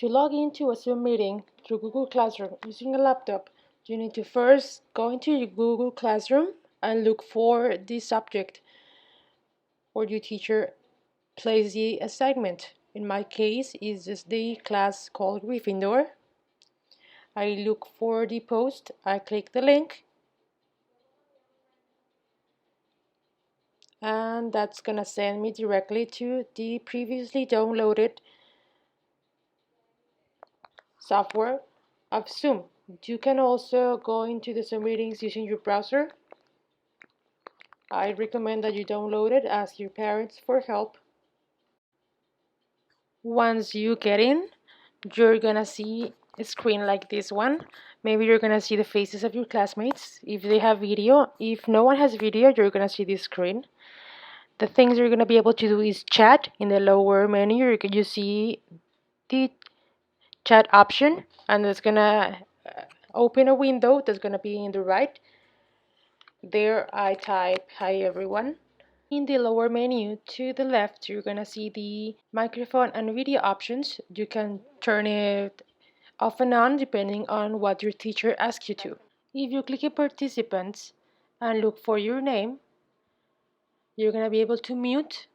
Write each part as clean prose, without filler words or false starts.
log into a Zoom meeting through Google Classroom using a laptop, you need to first go into your Google Classroom and look for the subject where your teacher placed the assignment. In my case, it's just the class called Gryffindor. I look for the post, I click the link, and that's gonna send me directly to the previously downloaded software of Zoom. You can also go into the Zoom meetings using your browser. I recommend that you download it, ask your parents for help. Once you get in, you're gonna see a screen like this one. Maybe you're gonna see the faces of your classmates if they have video. If no one has video, you're gonna see this screen. The things you're gonna be able to do is chat. In the lower menu, you see the chat option, and it's gonna open a window that's gonna be in the right. There I type hi everyone. In the lower menu to the left, you're gonna see the microphone and video options. You can turn it off and on depending on what your teacher asks you to. If you click in participants and look for your name, you're gonna be able to mute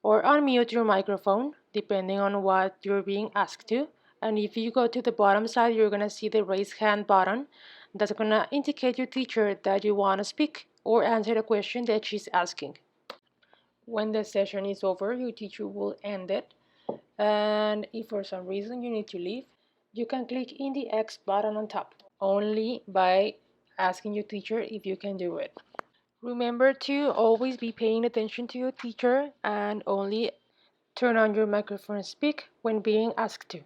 or unmute your microphone depending on what you're being asked to. And if you go to the bottom side, you're gonna see the raise hand button. That's gonna indicate your teacher that you wanna speak or answer the question that she's asking. When the session is over, your teacher will end it. And if for some reason you need to leave, you can click in the X button on top, only by asking your teacher if you can do it. Remember to always be paying attention to your teacher and only turn on your microphone and speak when being asked to.